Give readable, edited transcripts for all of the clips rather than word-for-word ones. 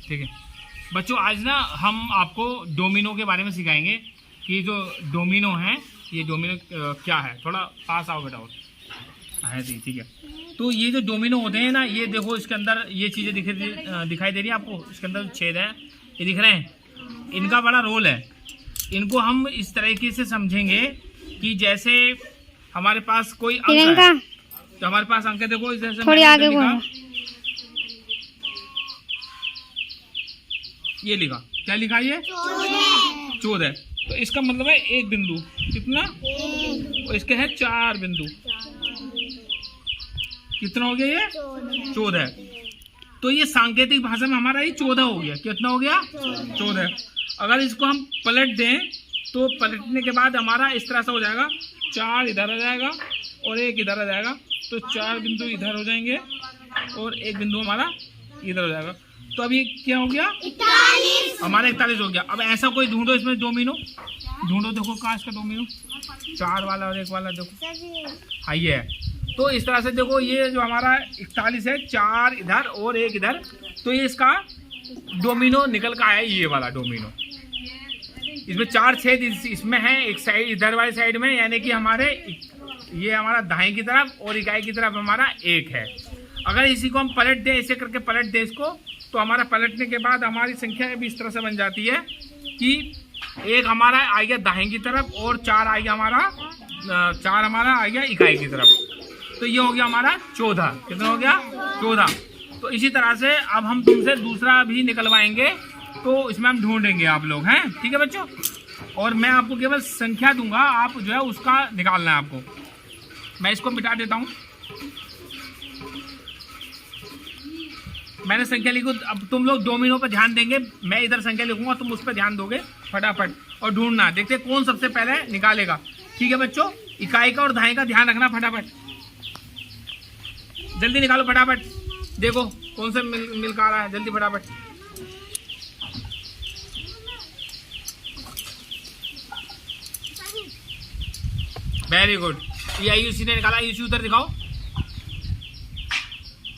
ठीक है बच्चों, आज ना हम आपको डोमिनो के बारे में सिखाएंगे कि जो डोमिनो है, ये डोमिनो क्या है। थोड़ा पास आओ बेटा, और है जी, ठीक है। तो ये जो डोमिनो होते हैं ना, ये देखो इसके अंदर ये चीज़ें दिखाई दे रही है आपको, इसके अंदर छेद है, ये दिख रहे हैं। इनका बड़ा रोल है। इनको हम इस तरीके से समझेंगे कि जैसे हमारे पास कोई अंक है, तो हमारे पास अंक है, देखो जैसे थोड़ी आगे ये लिखा, क्या लिखा ये 14। तो इसका मतलब है एक बिंदु, कितना, और इसके है 4 बिंदु, कितना हो गया ये 14। तो ये सांकेतिक भाषा में हमारा ये 14 हो गया। कितना हो गया 14। अगर इसको हम पलट दें तो पलटने के बाद हमारा इस तरह से हो जाएगा, 4 इधर आ जाएगा और 1 इधर आ जाएगा, तो 4 बिंदु इधर हो जाएंगे और 1 बिंदु हमारा इधर हो जाएगा। तो अब ये क्या हो गया 41, हमारा 41 हो गया। अब ऐसा कोई ढूंढो इसमें डोमिनो, ढूंढो, देखो कहाँ इसका डोमिनो, 4 वाला और 1 वाला, देखो हाँ ये है। तो इस तरह से देखो, ये जो हमारा 41 है, 4 इधर और 1 इधर, तो ये इसका डोमिनो निकल का आया, ये वाला डोमिनो। इसमें 4 छेद इसमें है, एक साइड इधर वाली साइड में, यानी कि हमारे ये हमारा दाएं की तरफ और इकाई की तरफ हमारा 1 है। अगर इसी को हम पलट दें, ऐसे करके पलट दें इसको, तो हमारा पलटने के बाद हमारी संख्या भी इस तरह से बन जाती है कि 1 हमारा आ गया दाएं की तरफ और 4 आ गया हमारा, 4 हमारा आ गया इकाई की तरफ। तो ये हो गया हमारा 14। कितना हो गया 14। तो इसी तरह से अब हम तुमसे दूसरा भी निकलवाएंगे, तो इसमें हम ढूंढेंगे आप लोग हैं, ठीक है बच्चों। और मैं आपको केवल संख्या दूंगा, आप जो है उसका निकालना है आपको। मैं इसको मिटा देता हूँ, मैंने संख्या लिखी। अब तुम लोग डोमिनो पर ध्यान देंगे, मैं इधर संख्या लिखूंगा, तुम उस पर ध्यान दोगे फटाफट और ढूंढना, देखते कौन सबसे पहले निकालेगा। ठीक है बच्चों, इकाई का और दाएं का ध्यान रखना, फटाफट जल्दी निकालो, फटाफट देखो कौन सा मिल का आ रहा है, जल्दी फटाफट। वेरी गुड, ये आयुषी ने निकाला। आयुषी उधर दिखाओ,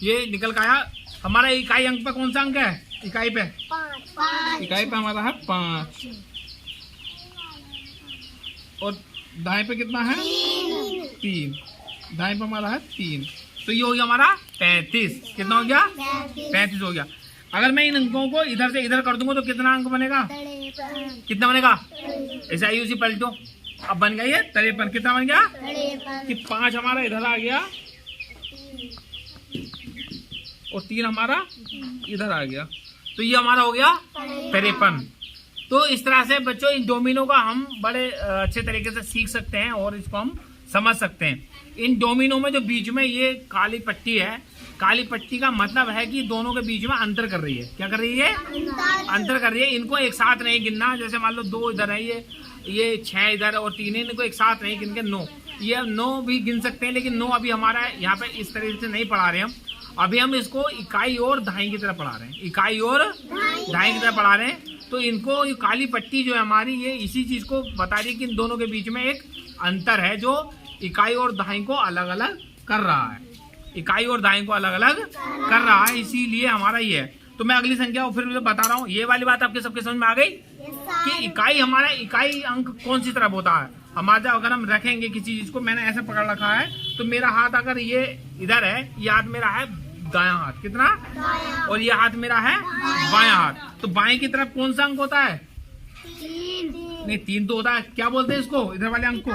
ये निकल का आया। हमारा इकाई अंक पे कौन सा अंक है, इकाई पे 5। इकाई पे हमारा है 5 और दाएं पे कितना है 3। दाएं पे हमारा है 3। तो ये हो गया हमारा 35। कितना हो गया 35 हो गया। अगर मैं इन अंकों को इधर से इधर कर दूंगा तो कितना अंक बनेगा, कितना बनेगा, ऐसा ही उसी पलटो, अब बन गया ये 53। कितना बन गया कि 5 हमारा इधर आ गया और 3 हमारा इधर आ गया, तो ये हमारा हो गया 53। तो इस तरह से बच्चों इन डोमिनो का हम बड़े अच्छे तरीके से सीख सकते हैं और इसको हम समझ सकते हैं। इन डोमिनो में जो बीच में ये काली पट्टी है, काली पट्टी का मतलब है कि दोनों के बीच में अंतर कर रही है। क्या कर रही है, अंतर कर रही है। इनको एक साथ नहीं गिनना, जैसे मान लो 2 इधर है, ये 6 इधर और 3 है, इनको एक साथ नहीं गिन के 9, ये 9 भी गिन सकते हैं, लेकिन 9 अभी हमारा यहाँ पे इस तरीके से नहीं पढ़ा रहे हम। अभी हम इसको इकाई और दाएं की तरफ पढ़ा रहे हैं, इकाई और दाएं की तरफ पढ़ा रहे हैं। तो इनको ये काली पट्टी जो है हमारी, ये इसी चीज को बता रही है कि इन दोनों के बीच में एक अंतर है जो इकाई और दाएं को अलग अलग कर रहा है, इकाई और दाएं को अलग अलग कर रहा है, इसीलिए हमारा ये है। तो मैं अगली संख्या फिर बता रहा हूँ। ये वाली बात आपके सबके समझ में आ गई कि इकाई हमारा इकाई अंक कौन सी तरफ होता है हमारा। अगर हम रखेंगे किसी चीज को, मैंने ऐसे पकड़ रखा है, तो मेरा हाथ अगर ये इधर है, ये हाथ मेरा है दायां हाथ, कितना, और ये हाथ मेरा है बायां हाथ, तो बाएं की तरफ कौन सा अंक होता है, 3 नहीं 3 तो होता है। क्या बोलते हैं इसको, इधर वाले अंक को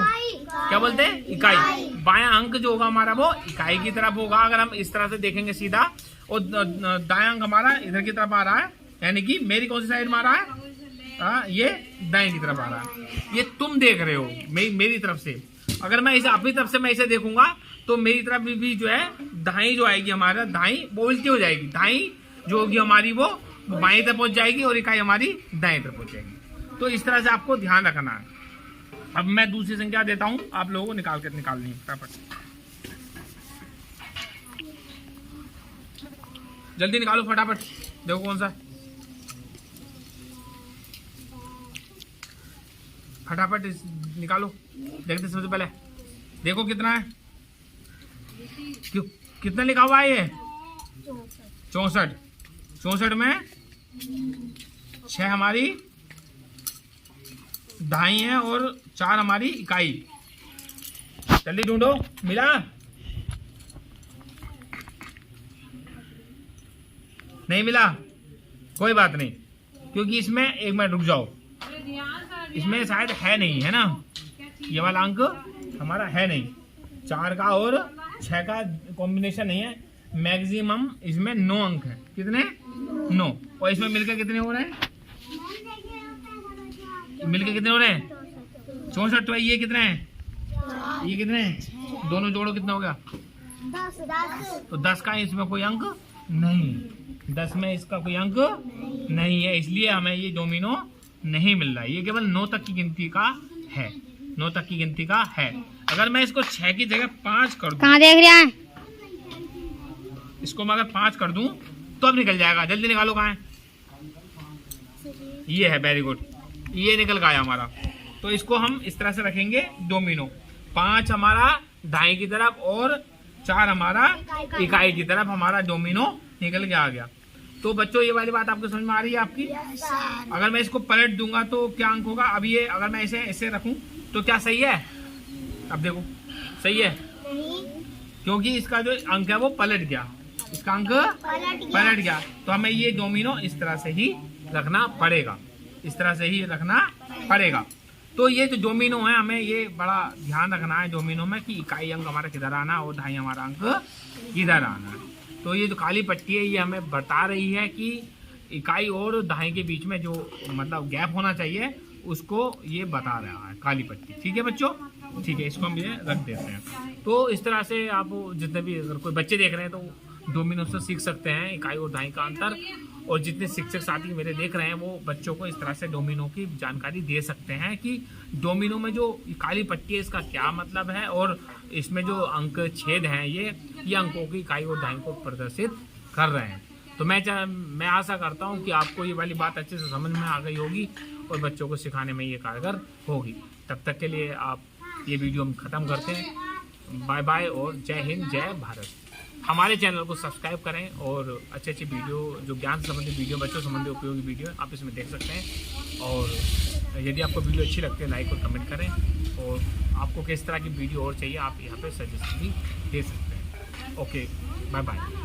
क्या बोलते हैं, इकाई। बायां अंक जो होगा हमारा वो इकाई की तरफ होगा। अगर हम इस तरह से देखेंगे सीधा, और दायां अंक हमारा इधर की तरफ आ रहा है, यानी कि मेरी कौन सी साइड में आ रहा है, ये दाएं की तरफ आ रहा है। ये तुम देख रहे हो मेरी तरफ से। अगर मैं इसे अपनी तरफ से मैं इसे देखूंगा तो मेरी तरफ भी जो है दाई जो आएगी हमारा, दाई वो उल्टी हो जाएगी, दाई जो होगी हमारी वो बाएं तरफ पहुंच जाएगी और इकाई हमारी दाएं तरफ पहुंच जाएगी। तो इस तरह से आपको ध्यान रखना है। अब मैं दूसरी संख्या देता हूं, आप लोगों को निकालनी है फटाफट, जल्दी निकालो फटाफट, देखो कौन सा, फटाफट निकालो। देखते सबसे पहले देखो कितना है, क्यों कितना लिखा हुआ है ये 64। 64 में 6 हमारी दहाई है और 4 हमारी इकाई। जल्दी ढूंढो। मिला? नहीं मिला? कोई बात नहीं, क्योंकि इसमें एक मिनट रुक जाओ, इसमें शायद है नहीं, है ना? ये वाला अंक हमारा है नहीं। 4 का और 6 का कॉम्बिनेशन नहीं है। मैक्सिमम इसमें 9 अंक है। कितने? 9। और इसमें मिलकर कितने हो रहे हैं? मिलकर कितने हो रहे हैं? 64। तो ये कितने हैं? ये कितने हैं? दोनों जोड़ो, कितना हो गया? 10। तो 10 का इसमें कोई अंक नहीं, 10 में इसका कोई अंक नहीं है, इसलिए हमें ये डोमिनो नहीं मिल रहा है। ये केवल 9 तक की गिनती का है, 9 तक की गिनती का है। अगर मैं इसको 6 की जगह 5 कर दूं, कहाँ देख रहे हैं? इसको मैं अगर 5 कर दूं तो अब निकल जाएगा। जल्दी निकालो, कहाँ है? ये है, वेरी गुड, ये निकल गया हमारा। तो इसको हम इस तरह से रखेंगे डोमिनो। 5 हमारा दाएं की तरफ और 4 हमारा इकाई की तरफ हमारा डोमिनो निकल के आ गया। तो बच्चों, ये वाली बात आपको समझ में आ रही है आपकी? अगर मैं इसको पलट दूंगा तो क्या अंक होगा? अब ये अगर मैं इसे ऐसे रखूं तो क्या सही है? अब देखो, सही है, क्योंकि इसका जो अंक है वो पलट गया, इसका अंक पलट गया। तो हमें ये डोमिनो इस तरह से ही रखना पड़ेगा, इस तरह से ही रखना पड़ेगा। तो ये जो डोमिनो है, हमें ये बड़ा ध्यान रखना है डोमिनो में कि इकाई अंक हमारा किधर आना और दहाई हमारा अंक किधर आना है। तो ये जो काली पट्टी है, ये हमें बता रही है कि इकाई और दहाई के बीच में जो मतलब गैप होना चाहिए, उसको ये बता रहा है काली पट्टी। ठीक है बच्चों? ठीक है, इसको हम ये रख देते हैं। तो इस तरह से आप जितने भी अगर कोई बच्चे देख रहे हैं तो डोमिनो से सीख सकते हैं इकाई और दहाई का अंतर। और जितने शिक्षक साथी मेरे देख रहे हैं वो बच्चों को इस तरह से डोमिनो की जानकारी दे सकते हैं कि डोमिनो में जो काली पट्टी है इसका क्या मतलब है, और इसमें जो अंक छेद हैं ये अंकों की इकाई और दहाई को प्रदर्शित कर रहे हैं। तो मैं आशा करता हूँ कि आपको ये वाली बात अच्छे से समझ में आ गई होगी और बच्चों को सिखाने में ये कारगर होगी। तब तक के लिए आप ये वीडियो हम ख़त्म करते हैं। बाय बाय और जय हिंद, जय भारत। हमारे चैनल को सब्सक्राइब करें और अच्छी वीडियो, जो ज्ञान से संबंधित वीडियो, बच्चों संबंधी उपयोगी वीडियो आप इसमें देख सकते हैं। और यदि आपको वीडियो अच्छी लगती है लाइक और कमेंट करें, और आपको किस तरह की वीडियो और चाहिए आप यहाँ पे सजेशन भी दे सकते हैं। Okay, bye bye.